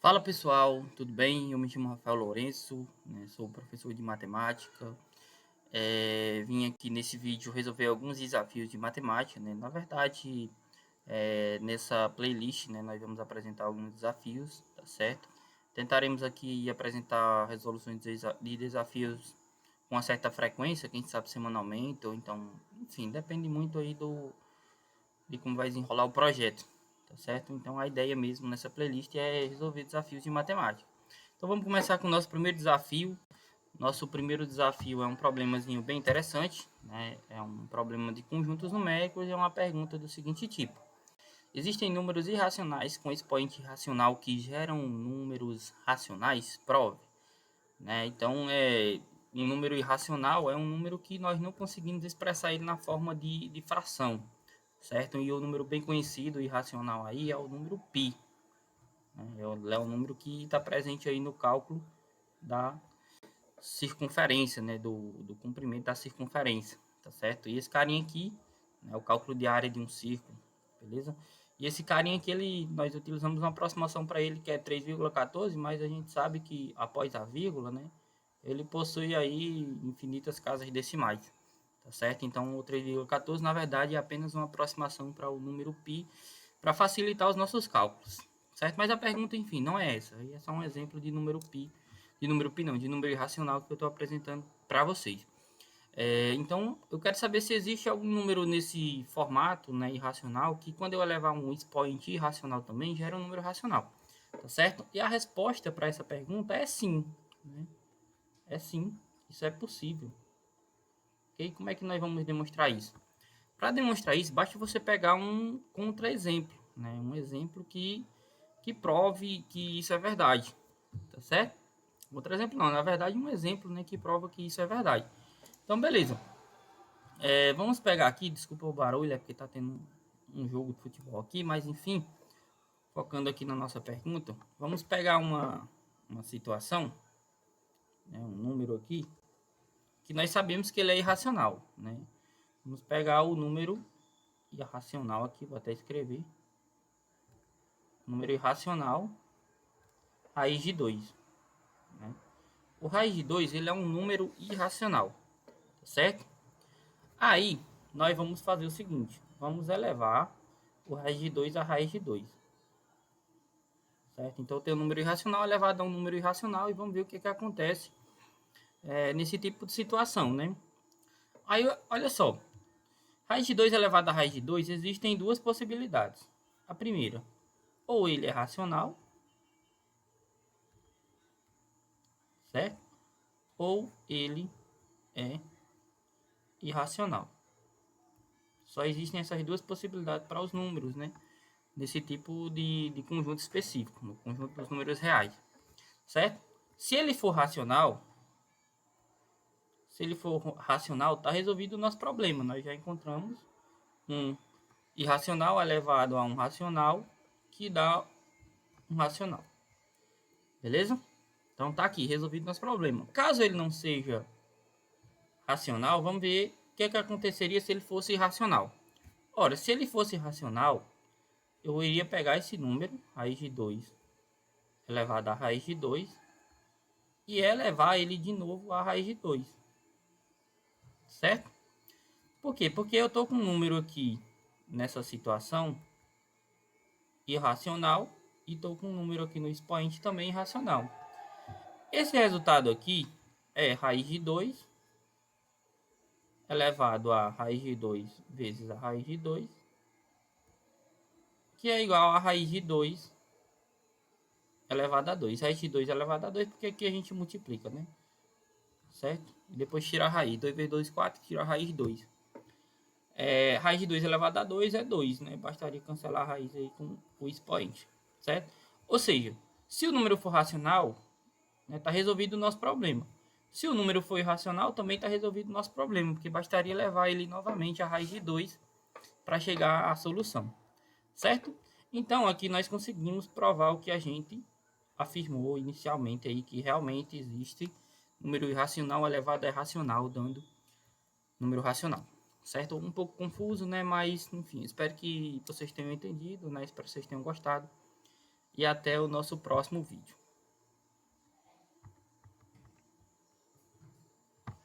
Fala pessoal, tudo bem? Eu me chamo Rafael Lourenço, né, sou professor de matemática. Vim aqui nesse vídeo resolver alguns desafios de matemática, né? Na verdade, nessa playlist, né, nós vamos apresentar alguns desafios, tá certo? Tentaremos aqui apresentar resoluções de desafios com uma certa frequência, quem sabe semanalmente, ou então, enfim, depende muito aí de como vai desenrolar o projeto, tá certo? Então a ideia mesmo nessa playlist é resolver desafios de matemática. Então vamos começar com o nosso primeiro desafio. Nosso primeiro desafio é um problemazinho bem interessante, né? É um problema de conjuntos numéricos e é uma pergunta do seguinte tipo: existem números irracionais com expoente racional que geram números racionais? Prove, né? Então um número irracional é um número que nós não conseguimos expressar ele na forma de fração, certo? E o número bem conhecido e racional aí é o número π, né? É o número que está presente aí no cálculo da circunferência, né? Do comprimento da circunferência, tá certo? E esse carinha aqui, né, é o cálculo de área de um círculo, beleza? E esse carinha aqui, nós utilizamos uma aproximação para ele que é 3,14, mas a gente sabe que após a vírgula, né, ele possui aí infinitas casas decimais, tá certo? Então o 3,14 na verdade é apenas uma aproximação para o número π para facilitar os nossos cálculos, certo? Mas a pergunta, enfim, não é essa. Aí é só um exemplo de número π, de número irracional que eu estou apresentando para vocês. Então, eu quero saber se existe algum número nesse formato, né, irracional, que quando eu elevar um expoente irracional também, gera um número racional, tá certo? E a resposta para essa pergunta é sim, né? É sim, isso é possível. Ok? Como é que nós vamos demonstrar isso? Para demonstrar isso, basta você pegar um contra-exemplo, né? Um exemplo que prove que isso é verdade, tá certo? Outro exemplo não, na verdade um exemplo, né, que prova que isso é verdade. Então, beleza. Vamos pegar aqui, desculpa o barulho, é porque tá tendo um jogo de futebol aqui, mas enfim, focando aqui na nossa pergunta, vamos pegar uma situação, né, um número aqui, que nós sabemos que ele é irracional, né? Vamos pegar o número irracional aqui, vou até escrever. Número irracional, raiz de 2, né? O raiz de 2 ele é um número irracional, tá certo? Aí, nós vamos fazer o seguinte, vamos elevar o raiz de 2 a raiz de 2, certo? Então, tem um número irracional elevado a um número irracional e vamos ver o que acontece nesse tipo de situação, né? Aí, olha só, raiz de 2 elevado a raiz de 2, existem duas possibilidades. A primeira, ou ele é racional, certo? Ou ele é irracional. Só existem essas duas possibilidades para os números, né? Nesse tipo de conjunto específico, no conjunto dos números reais, certo? Se ele for racional, tá resolvido o nosso problema. Nós já encontramos um irracional elevado a um racional que dá um racional. Beleza? Então tá aqui, resolvido nosso problema. Caso ele não seja racional, vamos ver o que aconteceria se ele fosse irracional. Ora, se ele fosse racional, eu iria pegar esse número, raiz de 2 elevado a raiz de 2, e elevar ele de novo a raiz de 2, certo? Por quê? Porque eu estou com um número aqui nessa situação irracional e estou com um número aqui no expoente também irracional. Esse resultado aqui é raiz de 2 elevado a raiz de 2 vezes a raiz de 2, que é igual a raiz de 2 elevado a 2. Raiz de 2 elevado a 2, porque aqui a gente multiplica, né? Certo? E depois tira a raiz. 2 vezes 2, 4, tira a raiz de 2. Raiz de 2 elevado a 2 é 2, né? Bastaria cancelar a raiz aí com o expoente, certo? Ou seja, se o número for racional, né, tá resolvido o nosso problema. Se o número for irracional, também está resolvido o nosso problema, porque bastaria levar ele novamente a raiz de 2 para chegar à solução, certo? Então, aqui nós conseguimos provar o que a gente afirmou inicialmente aí, que realmente existe número irracional elevado a irracional, dando número racional, certo? Um pouco confuso, né? Mas, enfim, espero que vocês tenham entendido, né? Espero que vocês tenham gostado. e até o nosso próximo vídeo.